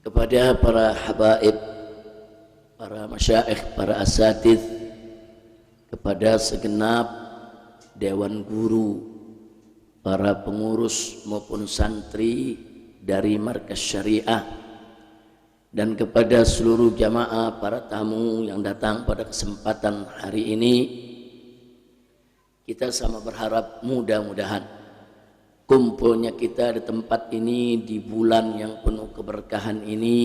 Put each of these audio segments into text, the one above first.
kepada para habaib, para masyaikh, para asatidz, kepada segenap dewan guru, para pengurus maupun santri dari Markas Syariah, dan kepada seluruh jamaah para tamu yang datang pada kesempatan hari ini. Kita sama berharap mudah-mudahan kumpulnya kita di tempat ini di bulan yang penuh keberkahan ini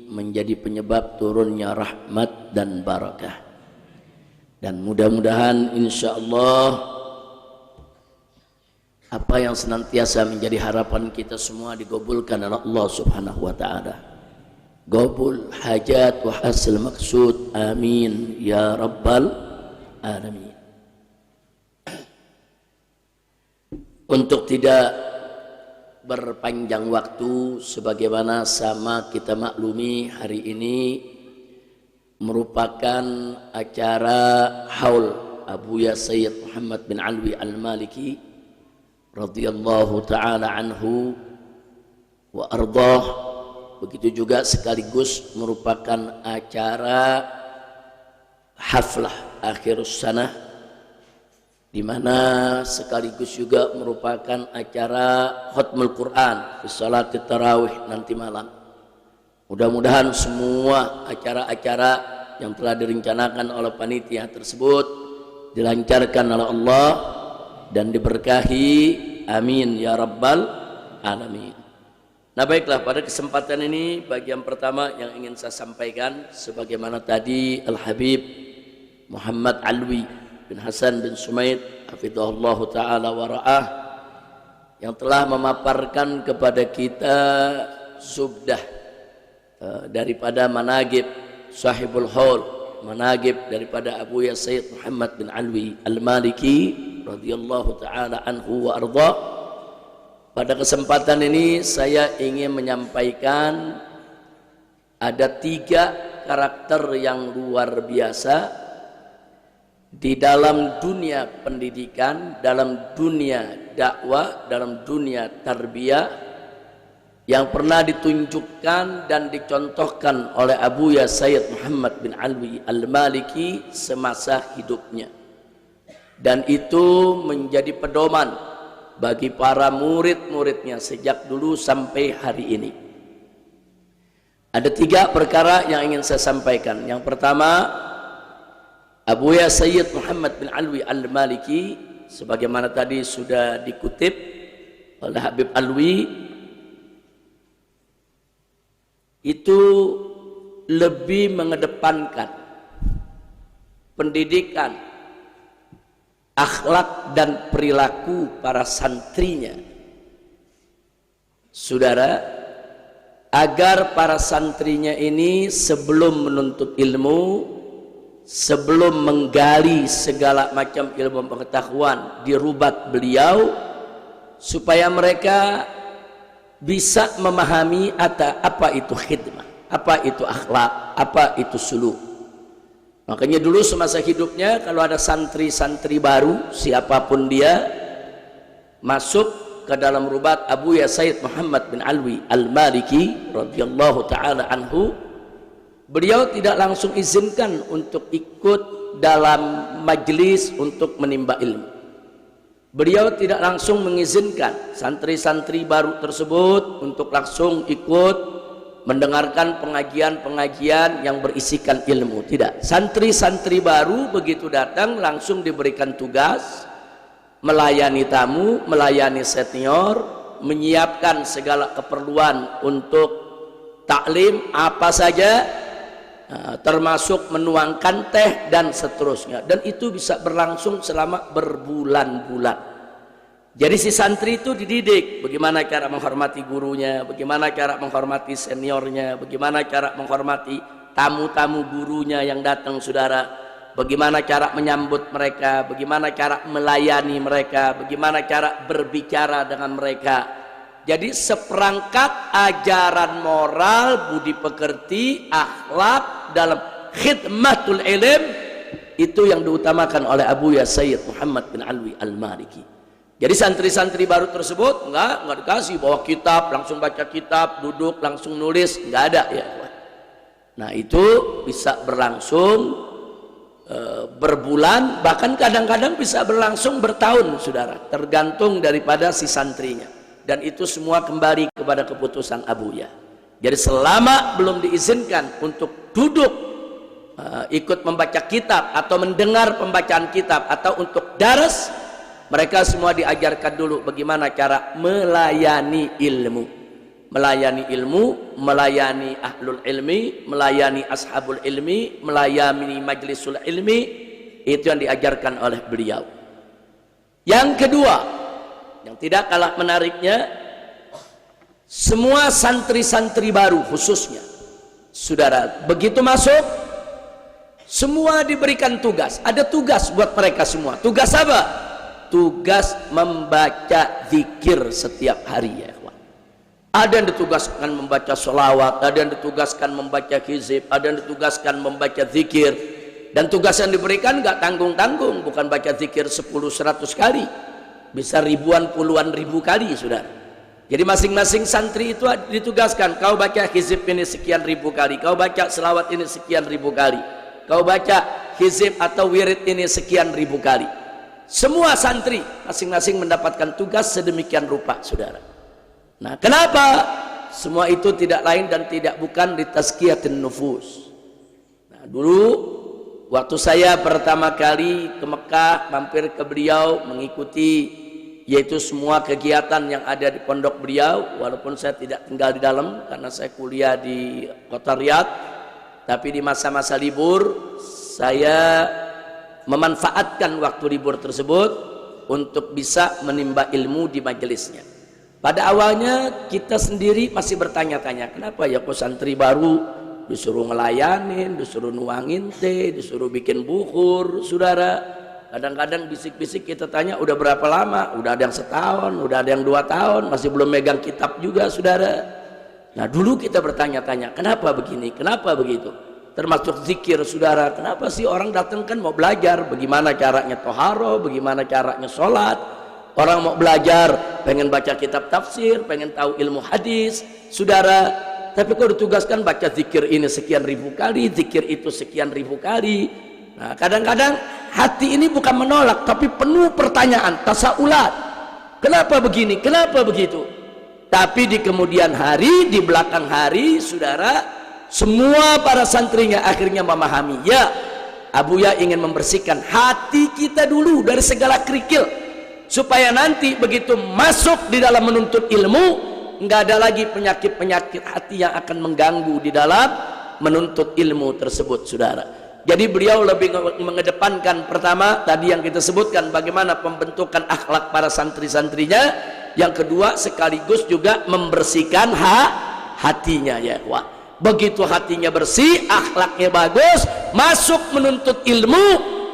menjadi penyebab turunnya rahmat dan barakah. Dan mudah-mudahan insyaallah apa yang senantiasa menjadi harapan kita semua digabulkan oleh Allah Subhanahu wa taala. Qabul hajat wa hasil maksud, amin ya rabbal alamin. Untuk tidak berpanjang waktu, sebagaimana sama kita maklumi, hari ini merupakan acara haul Abuya Sayyid Muhammad bin Alwi Al-Maliki radhiyallahu taala anhu wa ardhah. Begitu juga sekaligus merupakan acara haflah akhirus sanah, di mana sekaligus juga merupakan acara khatmul Quran di salat tarawih nanti malam. Mudah-mudahan semua acara-acara yang telah direncanakan oleh panitia tersebut dilancarkan oleh Allah dan diberkahi, amin ya rabbal alamin. Nah baiklah, pada kesempatan ini bagian pertama yang ingin saya sampaikan, sebagaimana tadi Al-Habib Muhammad Alwi bin Hasan bin Sumaid hafizahullah ta'ala wa ra'ah yang telah memaparkan kepada kita subdah daripada managib sahibul haul, managib daripada Abuya Sayyid Muhammad bin Alwi Al-Maliki radhiyallahu ta'ala anhu wa ardha. Pada kesempatan ini saya ingin menyampaikan ada 3 karakter yang luar biasa di dalam dunia pendidikan, dalam dunia dakwah, dalam dunia tarbiyah yang pernah ditunjukkan dan dicontohkan oleh Abuya Sayyid Muhammad bin Alwi Al-Maliki semasa hidupnya, dan itu menjadi pedoman bagi para murid-muridnya sejak dulu sampai hari ini. Ada 3 perkara yang ingin saya sampaikan. Yang pertama, Abuya Sayyid Muhammad bin Alwi Al-Maliki, sebagaimana tadi sudah dikutip oleh Habib Alwi, itu lebih mengedepankan pendidikan, akhlak dan perilaku para santrinya, saudara, agar para santrinya ini sebelum menuntut ilmu, sebelum menggali segala macam ilmu pengetahuan di rubat beliau, supaya mereka bisa memahami apa itu khidmah, apa itu akhlak, apa itu suluk. Makanya dulu semasa hidupnya kalau ada santri-santri baru, siapapun dia, masuk ke dalam rubat Abuya Sayyid Muhammad bin Alwi Al-Maliki radhiyallahu taala anhu, beliau tidak langsung izinkan untuk ikut dalam majelis untuk menimba ilmu. Beliau tidak langsung mengizinkan santri-santri baru tersebut untuk langsung ikut mendengarkan pengajian-pengajian yang berisikan ilmu. Tidak. Santri-santri baru begitu datang langsung diberikan tugas melayani tamu, melayani senior, menyiapkan segala keperluan untuk taklim apa saja, termasuk menuangkan teh dan seterusnya. Dan itu bisa berlangsung selama berbulan-bulan. Jadi si santri itu dididik bagaimana cara menghormati gurunya, bagaimana cara menghormati seniornya, bagaimana cara menghormati tamu-tamu gurunya yang datang, saudara, bagaimana cara menyambut mereka, bagaimana cara melayani mereka, bagaimana cara berbicara dengan mereka. Jadi seperangkat ajaran moral, budi pekerti, akhlak dalam khidmatul ilm itu yang diutamakan oleh Abuya Sayyid Muhammad bin Alwi Al-Maliki. Jadi santri-santri baru tersebut enggak dikasih bawa kitab, langsung baca kitab, duduk langsung nulis, enggak ada ya. Nah itu bisa berlangsung berbulan, bahkan kadang-kadang bisa berlangsung bertahun, saudara, tergantung daripada si santrinya. Dan itu semua kembali kepada keputusan Abuya. Jadi selama belum diizinkan untuk duduk ikut membaca kitab atau mendengar pembacaan kitab atau untuk daras, mereka semua diajarkan dulu bagaimana cara melayani ilmu, melayani ahlul ilmi, melayani ashabul ilmi, melayani majlisul ilmi. Itu yang diajarkan oleh beliau. Yang kedua, yang tidak kalah menariknya, semua santri-santri baru khususnya, saudara, begitu masuk semua diberikan tugas. Ada tugas buat mereka semua. Tugas apa? Tugas membaca zikir setiap hari ya. Ada yang ditugaskan membaca sholawat, ada yang ditugaskan membaca hizib, ada yang ditugaskan membaca zikir. Dan tugas yang diberikan gak tanggung-tanggung, bukan baca zikir 10-100 kali, bisa ribuan puluhan ribu kali, saudara. Jadi masing-masing santri itu ditugaskan, kau baca hizib ini sekian ribu kali, kau baca sholawat ini sekian ribu kali, kau baca hizib atau wirid ini sekian ribu kali. Semua santri masing-masing mendapatkan tugas sedemikian rupa, saudara. Nah, kenapa? Semua itu tidak lain dan tidak bukan di tazkiyatin nufus. Nah, dulu waktu saya pertama kali ke Mekah, mampir ke beliau mengikuti yaitu semua kegiatan yang ada di pondok beliau, walaupun saya tidak tinggal di dalam karena saya kuliah di kota Riyadh, tapi di masa-masa libur saya memanfaatkan waktu libur tersebut untuk bisa menimba ilmu di majelisnya. Pada awalnya kita sendiri masih bertanya-tanya, kenapa ya kok santri baru disuruh ngelayanin, disuruh nuangin teh, disuruh bikin bukur, saudara. Kadang-kadang bisik-bisik kita tanya, udah berapa lama? Udah ada yang setahun, udah ada yang 2 tahun, masih belum megang kitab juga, saudara. Nah dulu kita bertanya-tanya, kenapa begini, kenapa begitu? Termasuk zikir, saudara. Kenapa sih orang datang kan mau belajar bagaimana caranya toharo, bagaimana caranya sholat. Orang mau belajar, pengen baca kitab tafsir, pengen tahu ilmu hadis, saudara. Tapi kok ditugaskan baca zikir ini sekian ribu kali, zikir itu sekian ribu kali. Nah kadang-kadang hati ini bukan menolak, tapi penuh pertanyaan, tasaulat. Kenapa begini, kenapa begitu? Tapi di kemudian hari, di belakang hari, saudara, semua para santrinya akhirnya memahami, ya Abuya ingin membersihkan hati kita dulu dari segala kerikil, supaya nanti begitu masuk di dalam menuntut ilmu, nggak ada lagi penyakit-penyakit hati yang akan mengganggu di dalam menuntut ilmu tersebut, saudara. Jadi beliau lebih mengedepankan pertama tadi yang kita sebutkan, bagaimana pembentukan akhlak para santri-santrinya. Yang kedua sekaligus juga membersihkan hatinya ya. Wah, begitu hatinya bersih, akhlaknya bagus, masuk menuntut ilmu,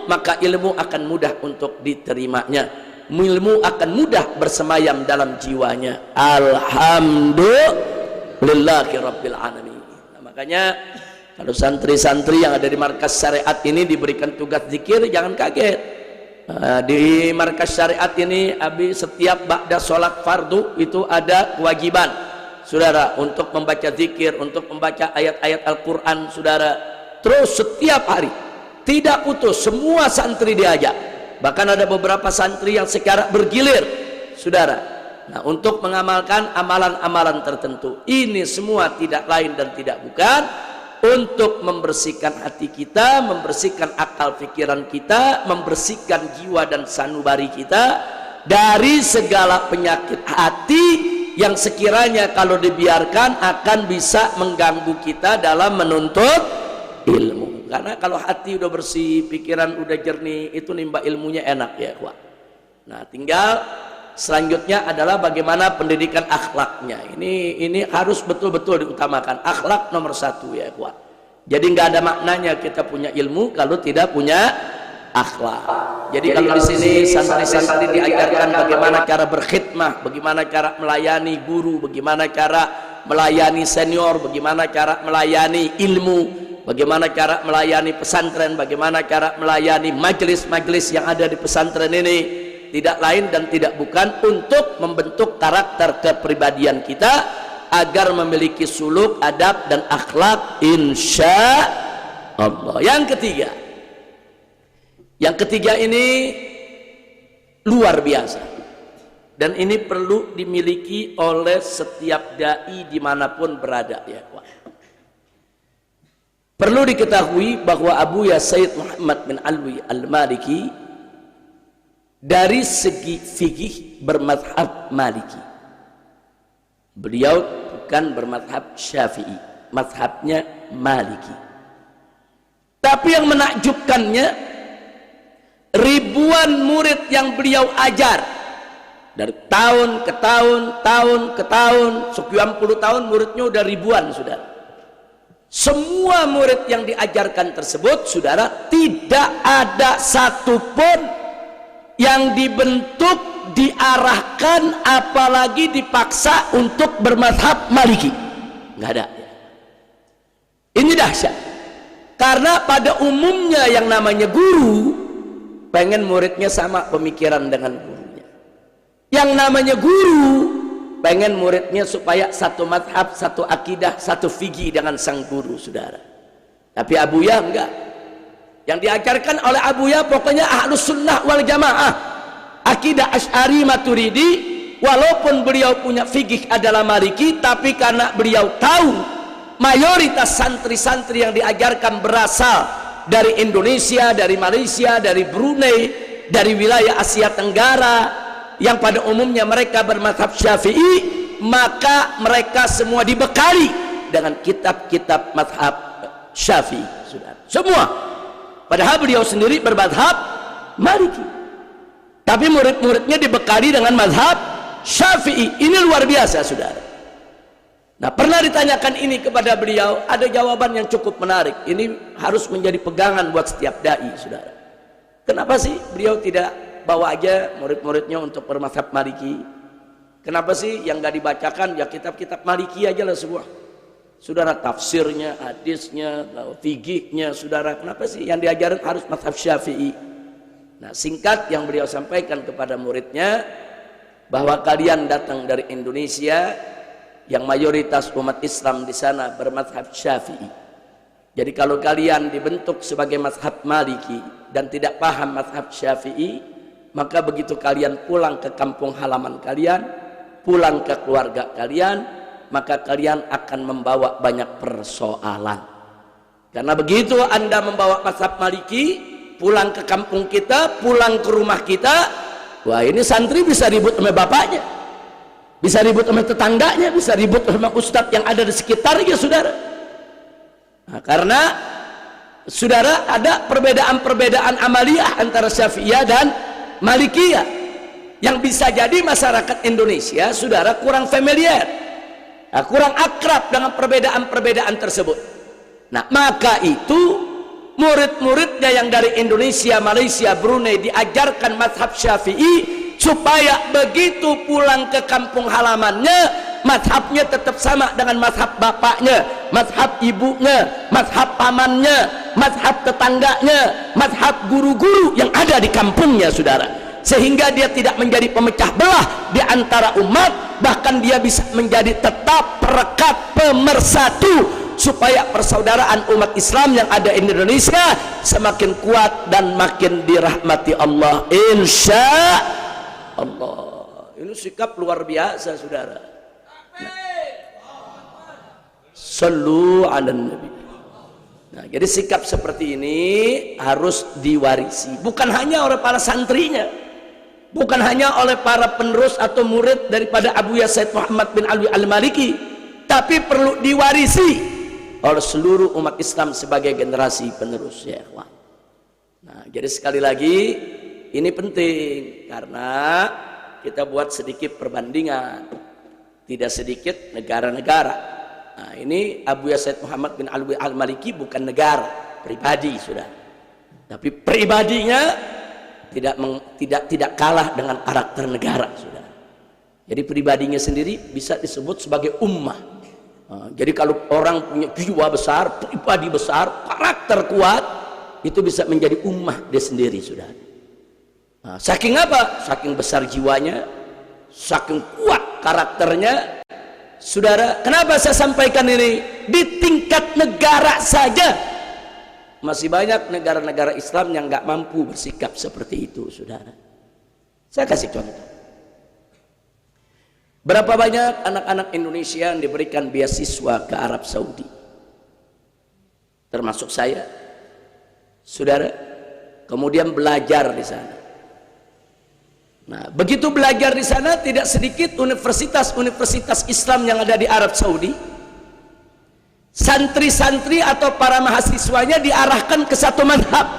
maka ilmu akan mudah untuk diterimanya, ilmu akan mudah bersemayam dalam jiwanya. Alhamdulillahi Rabbil Alamin. Nah, makanya kalau santri-santri yang ada di markas syariat ini diberikan tugas zikir, jangan kaget. Di markas syariat ini setiap ba'da sholat fardu itu ada kewajiban, saudara, untuk membaca zikir, untuk membaca ayat-ayat Al-Quran, saudara. Terus setiap hari, tidak putus, semua santri diajak. Bahkan ada beberapa santri yang secara bergilir, saudara. Nah, untuk mengamalkan amalan-amalan tertentu. Ini semua tidak lain dan tidak bukan untuk membersihkan hati kita, membersihkan akal pikiran kita, membersihkan jiwa dan sanubari kita dari segala penyakit hati yang sekiranya kalau dibiarkan akan bisa mengganggu kita dalam menuntut ilmu. Karena kalau hati udah bersih, pikiran udah jernih, itu nimba ilmunya enak ya, Wak. Nah, tinggal selanjutnya adalah bagaimana pendidikan akhlaknya. Ini harus betul-betul diutamakan. Akhlak nomor 1 ya, Wak. Jadi nggak ada maknanya kita punya ilmu kalau tidak punya akhlak. Jadi kalau di sini santri-santri diajarkan bagaimana cara berkhidmah, bagaimana cara melayani guru, bagaimana cara melayani senior, bagaimana cara melayani ilmu, bagaimana cara melayani pesantren, bagaimana cara melayani majelis-majelis yang ada di pesantren ini. tidak lain dan tidak bukan untuk membentuk karakter kepribadian kita agar memiliki suluk, adab dan akhlak insya Allah. Yang ketiga ini luar biasa dan ini perlu dimiliki oleh setiap dai dimanapun berada, ya. Perlu diketahui bahwa Abuya Sayyid Muhammad bin Alwi Al-Maliki dari segi fikih bermadhab Maliki. Beliau bukan bermadhab Syafi'i, madhabnya Maliki. Tapi yang menakjubkannya, ribuan murid yang beliau ajar dari tahun ke tahun, sekian puluh tahun muridnya udah ribuan, saudara. Semua murid yang diajarkan tersebut, saudara, tidak ada satupun yang dibentuk, diarahkan, apalagi dipaksa untuk bermadhab Maliki. Nggak ada. Ini dahsyat. Karena pada umumnya yang namanya guru pengen muridnya sama pemikiran dengan gurunya. Yang namanya guru pengen muridnya supaya satu madhab, satu akidah, satu fikih dengan sang guru, saudara. Tapi Abuya enggak. Yang diajarkan oleh Abuya pokoknya Ahlus Sunnah wal Jamaah, akidah Asy'ari Maturidi. Walaupun beliau punya fikih adalah Maliki, tapi karena beliau tahu mayoritas santri-santri yang diajarkan berasal dari Indonesia, dari Malaysia, dari Brunei, dari wilayah Asia Tenggara, yang pada umumnya mereka bermadhab Syafi'i, maka mereka semua dibekali dengan kitab-kitab madhab Syafi'i, saudara. Semua. Padahal beliau sendiri bermadhab Maliki, tapi murid-muridnya dibekali dengan madhab Syafi'i. Ini luar biasa, saudara. Nah, pernah ditanyakan ini kepada beliau, ada jawaban yang cukup menarik. Ini harus menjadi pegangan buat setiap dai, saudara. Kenapa sih beliau tidak bawa aja murid-muridnya untuk bermadhab Maliki? Kenapa sih yang gak dibacakan ya kitab-kitab Maliki aja lah semua, saudara, tafsirnya, hadisnya, fikihnya, saudara. Kenapa sih yang diajarin harus madhab Syafi'i? Nah, singkat yang beliau sampaikan kepada muridnya, bahwa kalian datang dari Indonesia yang mayoritas umat Islam di sana bermadhab Syafi'i. Jadi kalau kalian dibentuk sebagai madhab Maliki dan tidak paham madhab Syafi'i, maka begitu kalian pulang ke kampung halaman kalian, pulang ke keluarga kalian, maka kalian akan membawa banyak persoalan. Karena begitu Anda membawa mazhab Maliki, pulang ke kampung kita, pulang ke rumah kita, wah, ini santri bisa ribut sama bapaknya, bisa ribut sama tetangganya, bisa ribut sama ustadz yang ada di sekitarnya, saudara. Nah, karena saudara ada perbedaan-perbedaan amaliyah antara Syafi'iyah dan Malikiyah yang bisa jadi masyarakat Indonesia, saudara, kurang familiar, kurang akrab dengan perbedaan-perbedaan tersebut. Nah, maka itu murid-muridnya yang dari Indonesia, Malaysia, Brunei diajarkan mazhab Syafi'i supaya begitu pulang ke kampung halamannya, mazhabnya tetap sama dengan mazhab bapaknya, mazhab ibunya, mazhab pamannya, mazhab tetangganya, mazhab guru-guru yang ada di kampungnya, saudara. Sehingga dia tidak menjadi pemecah belah di antara umat, bahkan dia bisa menjadi tetap perekat, pemersatu, supaya persaudaraan umat Islam yang ada di Indonesia semakin kuat dan makin dirahmati Allah, insya Allah. Ini sikap luar biasa, saudara. Sallu ala Nabi. Nah, jadi sikap seperti ini harus diwarisi, bukan hanya oleh para santrinya, bukan hanya oleh para penerus atau murid daripada Abuya Sayyid Muhammad bin Alwi Al-Maliki, tapi perlu diwarisi oleh seluruh umat Islam sebagai generasi penerus, ya ikhwan. Nah, jadi sekali lagi ini penting karena kita buat sedikit perbandingan, tidak sedikit negara-negara. Nah, ini Abuya Sayyid Muhammad bin Alwi Al-Maliki bukan negara, pribadi, sudah. Tapi pribadinya tidak kalah dengan karakter negara, sudah. Jadi pribadinya sendiri bisa disebut sebagai ummah. Nah, jadi kalau orang punya jiwa besar, pribadi besar, karakter kuat, itu bisa menjadi ummah dia sendiri, sudah. Nah, saking apa? Saking besar jiwanya, saking kuat karakternya. Saudara, kenapa saya sampaikan ini? Di tingkat negara saja masih banyak negara-negara Islam yang nggak mampu bersikap seperti itu, saudara. Saya kasih contoh. Berapa banyak anak-anak Indonesia yang diberikan beasiswa ke Arab Saudi? Termasuk saya, saudara. Kemudian belajar di sana. Nah, begitu belajar di sana, tidak sedikit universitas-universitas Islam yang ada di Arab Saudi, santri-santri atau para mahasiswanya diarahkan ke satu madhab,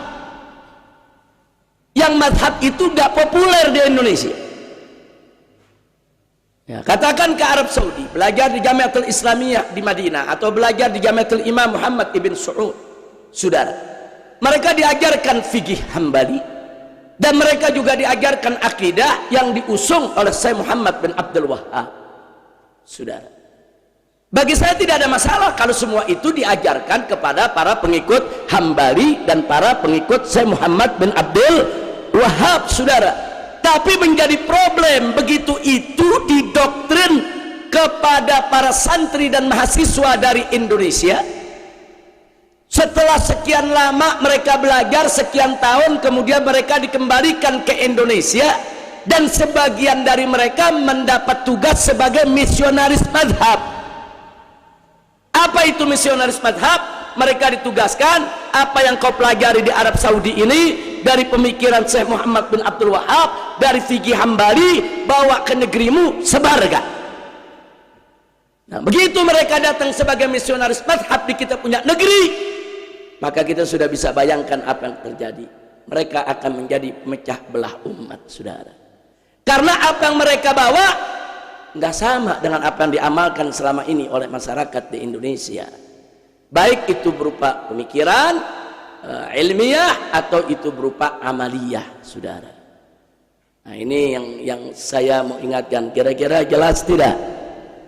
yang madhab itu gak populer di Indonesia. Ya, katakan ke Arab Saudi, belajar di Jamiatul Islamiyah di Madinah, atau belajar di Jamiatul Imam Muhammad ibn Saud, saudara, mereka diajarkan fikih Hambali, dan mereka juga diajarkan akidah yang diusung oleh Syekh Muhammad bin Abdul Wahhab, saudara. Bagi saya tidak ada masalah kalau semua itu diajarkan kepada para pengikut Hambali dan para pengikut Syekh Muhammad bin Abdul Wahhab, saudara. Tapi menjadi problem begitu itu didoktrin kepada para santri dan mahasiswa dari Indonesia. Setelah sekian lama mereka belajar, sekian tahun, kemudian mereka dikembalikan ke Indonesia, dan sebagian dari mereka mendapat tugas sebagai misionaris madhab. Apa itu misionaris madhab? Mereka ditugaskan, apa yang kau pelajari di Arab Saudi ini dari pemikiran Syekh Muhammad bin Abdul Wahhab, dari fikih Hambali, bawa ke negerimu, sebarkan. Nah, begitu mereka datang sebagai misionaris madhab di kita punya negeri, maka kita sudah bisa bayangkan apa yang terjadi. Mereka akan menjadi pemecah belah umat, saudara. Karena apa yang mereka bawa nggak sama dengan apa yang diamalkan selama ini oleh masyarakat di Indonesia. Baik itu berupa pemikiran ilmiah atau itu berupa amaliyah, saudara. Nah, ini yang saya mau ingatkan. Kira-kira jelas tidak?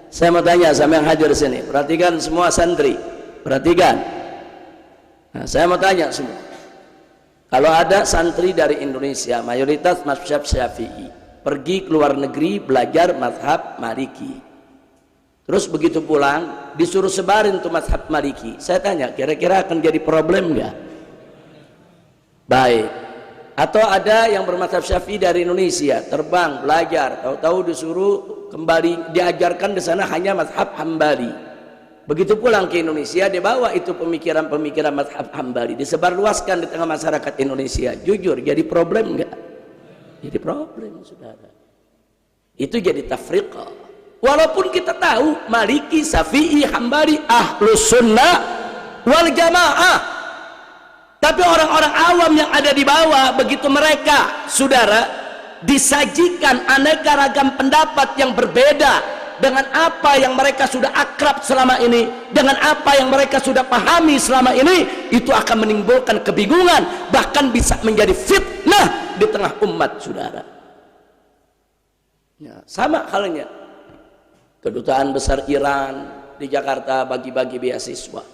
Saya mau tanya sama yang hadir di sini. Perhatikan semua santri. Perhatikan. Nah, saya mau tanya semua, kalau ada santri dari Indonesia mayoritas mazhab Syafi'i pergi ke luar negeri belajar mazhab Maliki, terus begitu pulang disuruh sebarin tuh mazhab Maliki, saya tanya kira-kira akan jadi problem nggak? Baik. Atau ada yang bermazhab Syafi'i dari Indonesia terbang belajar, tahu-tahu disuruh kembali diajarkan di sana hanya mazhab Hambali. Begitu pulang ke Indonesia, dia bawa itu pemikiran-pemikiran mazhab Hambali, disebarluaskan di tengah masyarakat Indonesia. Jujur, jadi problem enggak? Jadi problem, saudara. Itu jadi tafriqah. Walaupun kita tahu Maliki, Syafi'i, Hambali, Ahlus Sunnah wal Jamaah, tapi orang-orang awam yang ada di bawah, begitu mereka, saudara, disajikan aneka ragam pendapat yang berbeda dengan apa yang mereka sudah akrab selama ini, dengan apa yang mereka sudah pahami selama ini, itu akan menimbulkan kebingungan, bahkan bisa menjadi fitnah di tengah umat, saudara. Ya, sama halnya Kedutaan Besar Iran di Jakarta bagi-bagi beasiswa.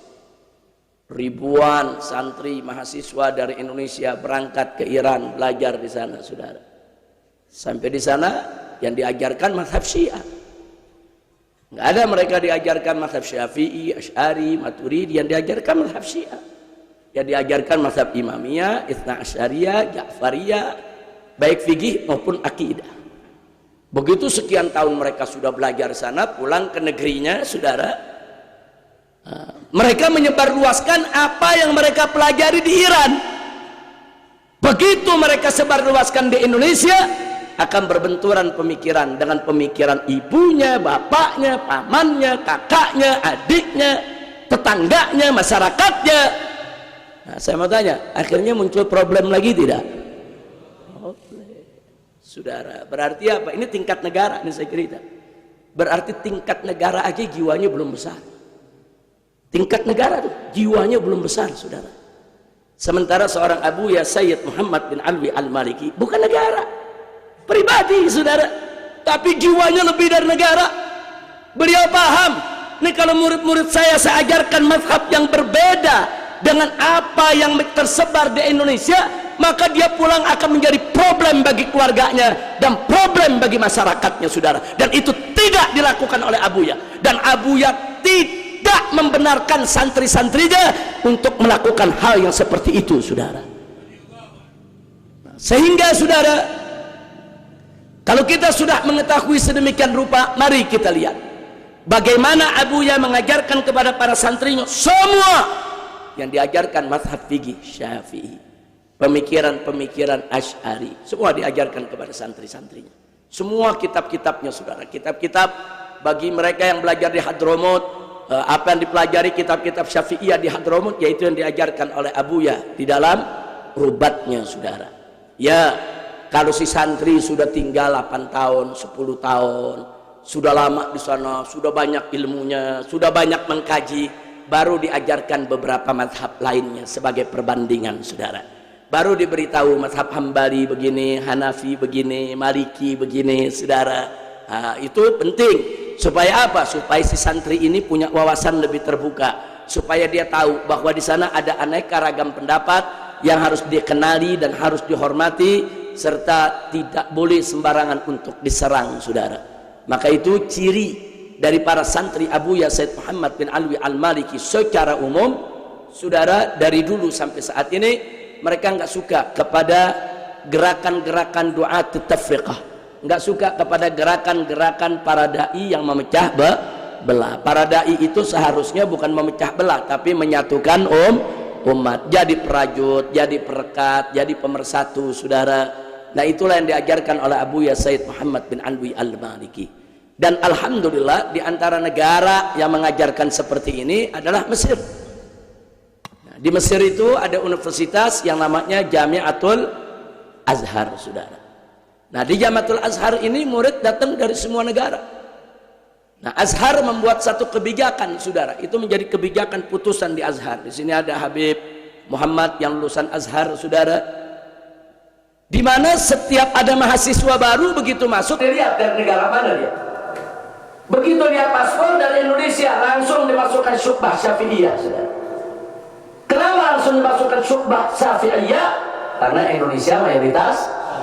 Ribuan santri mahasiswa dari Indonesia berangkat ke Iran belajar di sana, saudara. Sampai di sana yang diajarkan mazhab Syiah. Nggak ada mereka diajarkan mazhab Syafi'i, Asy'ari, Maturidi, yang diajarkan mazhab Syiah. Yang diajarkan mazhab Imamiyah, Itsna Asy'ariyah, Ja'fariyah, baik fikih maupun akidah. Begitu sekian tahun mereka sudah belajar sana, pulang ke negerinya, saudara, mereka menyebarluaskan apa yang mereka pelajari di Iran. Begitu mereka sebarluaskan di Indonesia, akan berbenturan pemikiran dengan pemikiran ibunya, bapaknya, pamannya, kakaknya, adiknya, tetangganya, masyarakatnya. Nah, saya mau tanya, akhirnya muncul problem lagi tidak? Saudara, berarti apa? Ini tingkat negara, ini saya cerita. Berarti tingkat negara aja jiwanya belum besar. Tingkat negara tuh jiwanya belum besar, saudara. Sementara seorang Abu Ya Sayyid Muhammad bin Alwi Al-Maliki bukan negara, pribadi, saudara, tapi jiwanya lebih dari negara. Beliau paham, nih kalau murid-murid saya ajarkan mazhab yang berbeda dengan apa yang tersebar di Indonesia, maka dia pulang akan menjadi problem bagi keluarganya dan problem bagi masyarakatnya, saudara. Dan itu tidak dilakukan oleh Abuya, dan Abuya tidak membenarkan santri-santrinya untuk melakukan hal yang seperti itu, saudara. Sehingga saudara, kalau kita sudah mengetahui sedemikian rupa, mari kita lihat bagaimana Abuya mengajarkan kepada para santrinya semua yang diajarkan mazhab fikih Syafi'i, pemikiran-pemikiran Asy'ari, semua diajarkan kepada santri-santrinya. Semua kitab-kitabnya, saudara, kitab-kitab bagi mereka yang belajar di Hadramut, apa yang dipelajari kitab-kitab Syafi'iyah di Hadramut, yaitu yang diajarkan oleh Abuya di dalam rubatnya, saudara. Ya, kalau si santri sudah tinggal 8 tahun, 10 tahun, sudah lama di sana, sudah banyak ilmunya, sudah banyak mengkaji, baru diajarkan beberapa mazhab lainnya sebagai perbandingan, saudara. Baru diberitahu mazhab Hambali begini, Hanafi begini, Maliki begini, saudara. Nah, itu penting supaya apa? Supaya si santri ini punya wawasan lebih terbuka, supaya dia tahu bahwa di sana ada aneka ragam pendapat yang harus dikenali dan harus dihormati, serta tidak boleh sembarangan untuk diserang, saudara. Maka itu ciri dari para santri Abuya Said Muhammad bin Alwi Al-Maliki secara umum, saudara, dari dulu sampai saat ini mereka nggak suka kepada gerakan-gerakan doa tafriqah, nggak suka kepada gerakan-gerakan para dai yang memecah belah. Para dai itu seharusnya bukan memecah belah, tapi menyatukan umat, jadi perajut, jadi perekat, jadi pemersatu, saudara. Nah, itulah yang diajarkan oleh Abuya Said Muhammad bin Alwi Al-Maliki. Dan alhamdulillah di antara negara yang mengajarkan seperti ini adalah Mesir. Nah, di Mesir itu ada universitas yang namanya Jami'atul Azhar, saudara. Nah, di Jami'atul Azhar ini murid datang dari semua negara. Nah, Azhar membuat satu kebijakan, saudara. Itu menjadi kebijakan putusan di Azhar. Di sini ada Habib Muhammad yang lulusan Azhar, saudara. Di mana setiap ada mahasiswa baru begitu masuk, dilihat dari negara mana dia. Begitu dia paspor dari Indonesia, langsung dimasukkan syubhah Syafi'iyah, saudara. Kenapa langsung dimasukkan syubhah Syafi'iyah? Karena Indonesia mayoritas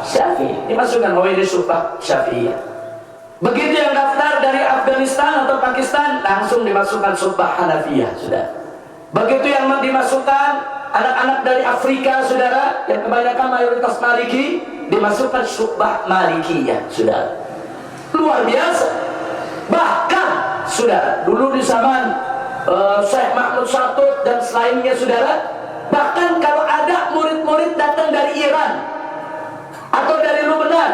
Syafi'i. Dimasukkan ini syubhah Syafi'iyah. Begitu yang daftar dari Afghanistan atau Pakistan, langsung dimasukkan syubhah Hanafiyah, saudara. Begitu yang dimasukkan anak-anak dari Afrika, saudara, yang kebanyakan mayoritas Maliki, dimasukkan syubhah Malikiyah, saudara. Luar biasa. Bahkan, saudara, dulu di zaman Syekh Mahmud Satut dan selainnya, saudara, bahkan kalau ada murid-murid datang dari Iran atau dari Lebanon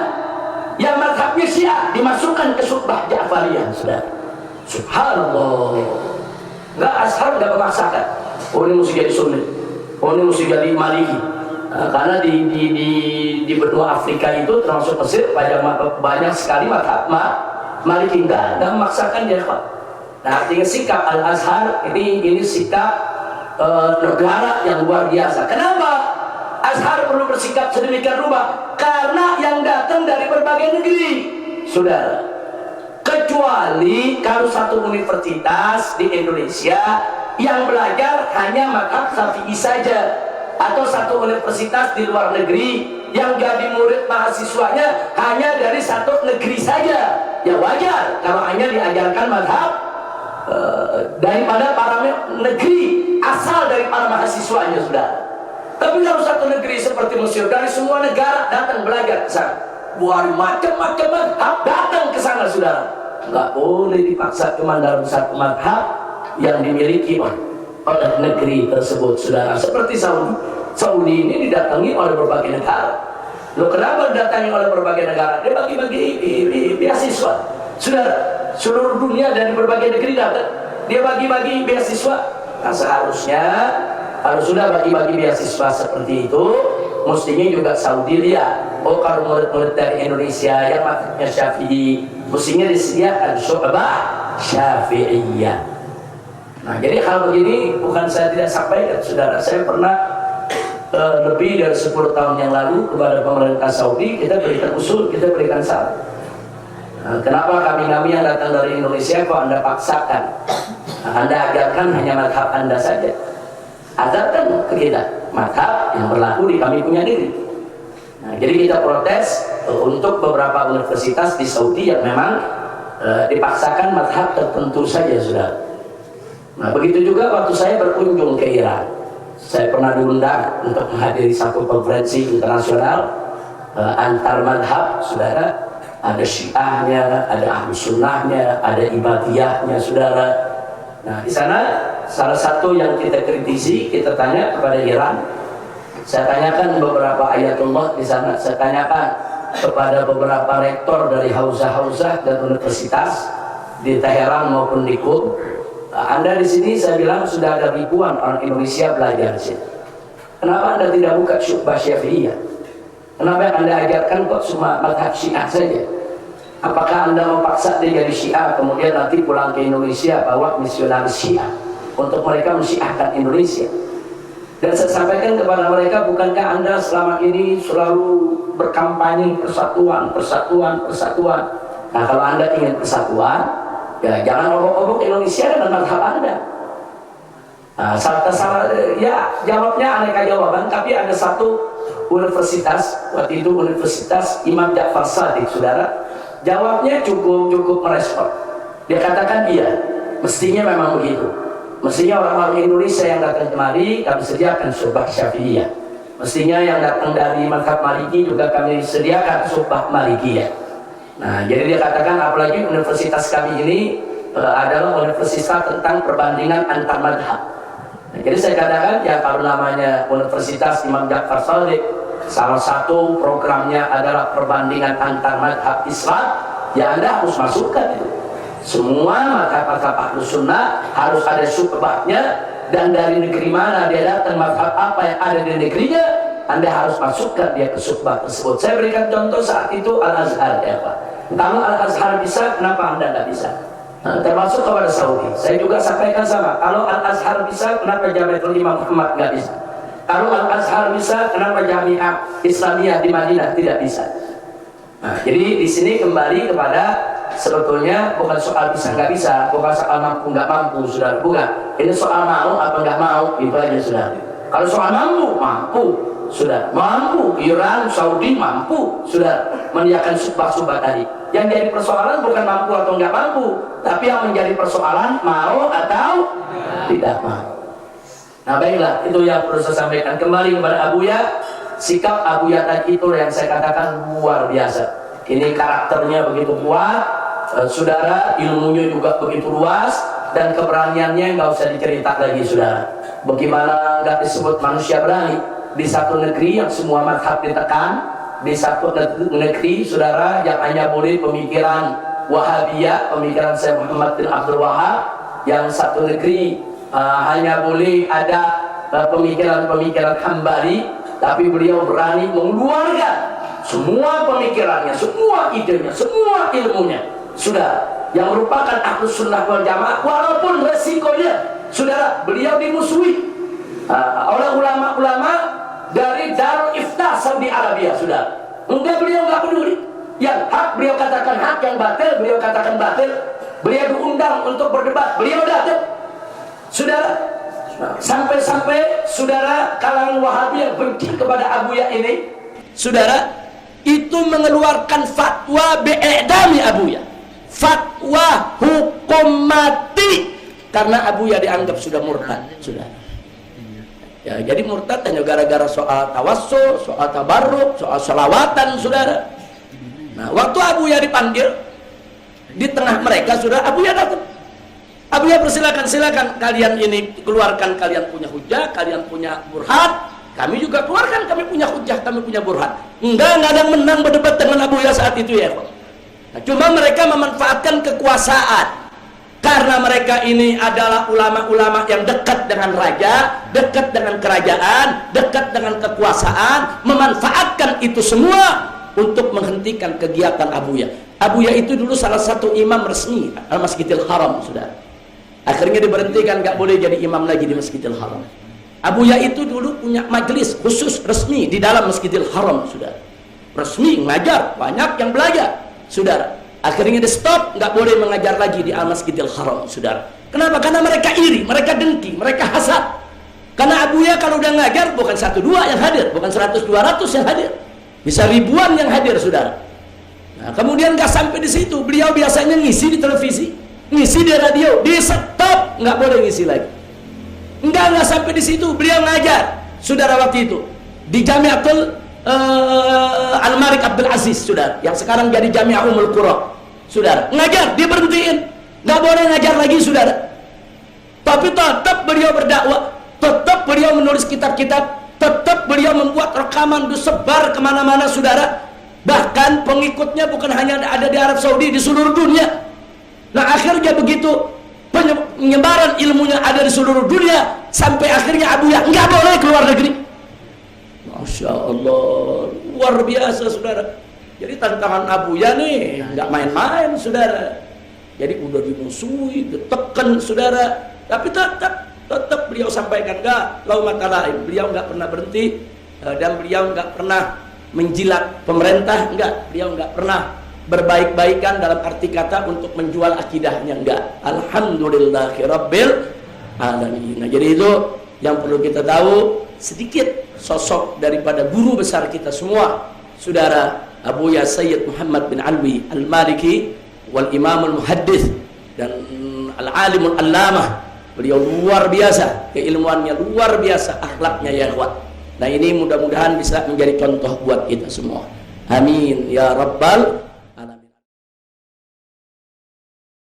yang mazhabnya Syiah, dimasukkan ke syubhah Ja'fariyah, saudara. Subhanallah. Enggak, Azhar enggak memaksakan. Oh, ini mesti jadi Sunni, oh ini mesti jadi Maliki. Karena di benua Afrika itu termasuk Mesir banyak sekali mazhab Maliki, enggak memaksakan dia. Nah, artinya sikap Al-Azhar ini sikap negara yang luar biasa. Kenapa Azhar perlu bersikap sedemikian rupa? Karena yang datang dari berbagai negeri, saudara. Kecuali kalau satu universitas di Indonesia yang belajar hanya mazhab Syafi'i saja, atau satu universitas di luar negeri yang jadi murid mahasiswanya hanya dari satu negeri saja, ya wajar kalau hanya diajarkan mazhab daripada para negeri asal dari para mahasiswanya, sudah. Tapi kalau satu negeri seperti Mesir, dari semua negara datang belajar ke sana, buat macam-macam mazhab datang ke sana, saudara. Nggak boleh dipaksa cuma dalam satu mazhab yang dimiliki oleh negeri tersebut, saudara. Seperti Saudi ini didatangi oleh berbagai negara. Loh, kenapa didatangi oleh berbagai negara? Dia bagi-bagi beasiswa, saudara. Seluruh dunia dari berbagai negeri datang, dia bagi-bagi beasiswa. Nah, seharusnya kalau sudah bagi-bagi beasiswa seperti itu, mestinya juga Saudi lihat, oh kalau murid-murid dari Indonesia yang mazhabnya Syafi'i, mestinya disediakan syu'bah Syafi'iyah. Nah, jadi hal begini bukan saya tidak sampaikan, saudara. Saya pernah lebih dari 10 tahun yang lalu kepada pemerintah Saudi, kita berikan usul, kita berikan saran. Nah, kenapa kami yang datang dari Indonesia kok Anda paksakan? Nah, Anda ajarkan hanya mazhab Anda saja. azhar kan ke kita mazhab yang berlaku di kami punya diri. Nah, jadi kita protes untuk beberapa universitas di Saudi yang memang dipaksakan mazhab tertentu saja sudah. Nah, begitu juga waktu saya berkunjung ke Iran, saya pernah diundang untuk menghadiri satu konferensi internasional antar mazhab, saudara. Ada Syiahnya, ada Ahlus Sunnahnya, ada Ibadiyahnya, saudara. Nah, di sana salah satu yang kita kritisi, kita tanya kepada Iran. Saya tanyakan beberapa ayatullah di sana. Saya tanyakan kepada beberapa rektor dari hauzah-hauzah dan universitas di Teheran maupun di Qum. Anda di sini, saya bilang, sudah ada ribuan orang Indonesia belajar di sini. Kenapa Anda tidak buka syubhah Syafi'iyah? Kenapa yang Anda ajarkan kok cuma mazhab Syiah saja? Apakah Anda memaksa dia jadi Syiah, kemudian nanti pulang ke Indonesia bawa misionaris Syiah untuk mereka mensyiahkan Indonesia? Dan saya sampaikan kepada mereka, bukankah Anda selama ini selalu berkampanye persatuan, persatuan, persatuan? Nah, kalau Anda ingin persatuan, ya jangan obok-obok Indonesia dan mazhab Anda. Nah, ya jawabnya aneka jawaban, tapi ada satu universitas, waktu itu Universitas Imam Ja'far Shadiq, saudara. Jawabnya cukup merespon. Dia katakan iya, mestinya memang begitu. Mestinya orang-orang Indonesia yang datang kemari kami sediakan syubhah Syafi'iyah. Mestinya yang datang dari mazhab Maliki juga kami sediakan syubhah Malikiyah. Nah, jadi dia katakan apalagi universitas kami ini adalah universitas tentang perbandingan antar mazhab. Nah, jadi saya katakan ya kalau namanya Universitas Imam Ja'far Shadiq, salah satu programnya adalah perbandingan antar mazhab Islam, ya Anda harus masukkan itu. Semua mazhab-mazhab Ahlus Sunnah harus ada syubhahnya, dan dari negeri mana dia datang, mazhab apa yang ada di negerinya, Anda harus masukkan dia ke syubhah tersebut. Saya berikan contoh saat itu Al-Azhar, ya Pak. Kalau Al-Azhar bisa, kenapa Anda tidak bisa? Nah, termasuk kepada Saudi. Saya juga sampaikan sama. Kalau Al-Azhar bisa, kenapa Jamiatul Imam Muhammad nggak bisa? Kalau Al-Azhar bisa, kenapa Jamiah Islamiyah di Madinah tidak bisa? Nah, jadi di sini kembali kepada sebetulnya bukan soal bisa nggak bisa, bukan soal mampu nggak mampu, saudara. Bukan. Ini soal mau apa nggak mau, itu aja, saudara. Kalau soal mampu, saudara. Mampu, Iran, Saudi mampu, saudara, menyiapkan syubhah-syubhah tadi. Yang jadi persoalan bukan mampu atau nggak mampu, tapi yang menjadi persoalan mau atau tidak mau. Nah, baiklah, itu yang perlu saya sampaikan. Kembali kepada Abuya, sikap Abuya tadi itu yang saya katakan luar biasa. Ini karakternya begitu kuat, saudara, ilmunya juga begitu luas, dan keberaniannya nggak usah dicerita lagi, saudara. Bagaimana nggak disebut manusia berani di satu negeri yang semua mazhab ditekan, di satu negeri, saudara, yang hanya boleh pemikiran Wahabiyah, pemikiran Syekh Muhammad bin Abdul Wahab, yang satu negeri hanya boleh ada pemikiran-pemikiran Hambali, tapi beliau berani mengeluarkan semua pemikirannya, semua idenya, semua ilmunya, saudara, yang merupakan Ahlus Sunnah wal Jamaah, walaupun resikonya, saudara, beliau dimusuhi oleh ulama-ulama dari Darul Iftah Saudi Arabia, saudara. Enggak, beliau nggak peduli. Yang hak beliau katakan hak, yang batil beliau katakan batil. Beliau diundang untuk berdebat, beliau datang, saudara. Sampai-sampai saudara kalangan Wahabi yang benci kepada Abuya ini, saudara, itu mengeluarkan fatwa bi'idami Abuya, fatwa hukum mati, karena Abuya dianggap sudah murtad, saudara. Ya, jadi murtad hanya gara-gara soal tawassul, soal tabarruk, soal selawatan, saudara. Nah, waktu Abuya dipanggil di tengah mereka, saudara, Abuya datang. Abuya persilakan, silakan kalian ini keluarkan, kalian punya hujah, kalian punya burhan, kami juga keluarkan, kami punya hujah, kami punya burhan. Enggak ada yang menang berdebat dengan Abuya saat itu, ya. Nah, cuma mereka memanfaatkan kekuasaan. Karena mereka ini adalah ulama-ulama yang dekat dengan raja, dekat dengan kerajaan, dekat dengan kekuasaan, memanfaatkan itu semua untuk menghentikan kegiatan Abuya. Abuya itu dulu salah satu imam resmi Al-Masjidil Haram, saudara. Akhirnya diberhentikan, nggak boleh jadi imam lagi di Masjidil Haram. Abuya itu dulu punya majelis khusus resmi di dalam Masjidil Haram, saudara. Resmi, ngajar, banyak yang belajar, saudara. Akhirnya di stop, nggak boleh mengajar lagi di Al-Masjidil Haram, saudara. Kenapa? Karena mereka iri, mereka dengki, mereka hasad. Karena Abuya kalau udah ngajar bukan 1-2 yang hadir, bukan 100-200 yang hadir, bisa ribuan yang hadir, saudara. Nah, kemudian nggak sampai di situ, beliau biasanya ngisi di televisi, ngisi di radio, di stop, nggak boleh ngisi lagi. Nggak sampai di situ, beliau ngajar, saudara, waktu itu di Jamiatul Al-Malik Abdul Aziz, saudara, yang sekarang jadi Jami'ah Ummul Qura, saudara, ngajar, dia berhentiin, nggak boleh ngajar lagi, saudara. Tapi tetap beliau berdakwah, tetap beliau menulis kitab-kitab, tetap beliau membuat rekaman disebar kemana-mana, saudara. Bahkan pengikutnya bukan hanya ada di Arab Saudi, di seluruh dunia. Nah, akhirnya begitu penyebaran ilmunya ada di seluruh dunia, sampai akhirnya Abuya nggak boleh keluar negeri. Masya Allah, luar biasa, saudara. Jadi tantangan Abuya nih nggak main-main, saudara. Jadi udah dimusuhi, ditekan, saudara. Tapi tetap beliau sampaikan, enggak, laumata laim, beliau nggak pernah berhenti, dan beliau nggak pernah menjilat pemerintah, enggak, beliau nggak pernah berbaik-baikan dalam arti kata untuk menjual akidahnya, enggak. Alhamdulillahirabbil alamin. Nah, jadi itu yang perlu kita tahu sedikit sosok daripada guru besar kita semua, saudara, Abuya Sayyid Muhammad bin Alwi Al-Maliki wal Imamul Muhaddits dan Al-Alimul Allamah. Beliau luar biasa, keilmuannya luar biasa, akhlaknya ya kuat. Nah, ini mudah-mudahan bisa menjadi contoh buat kita semua. Amin ya rabbal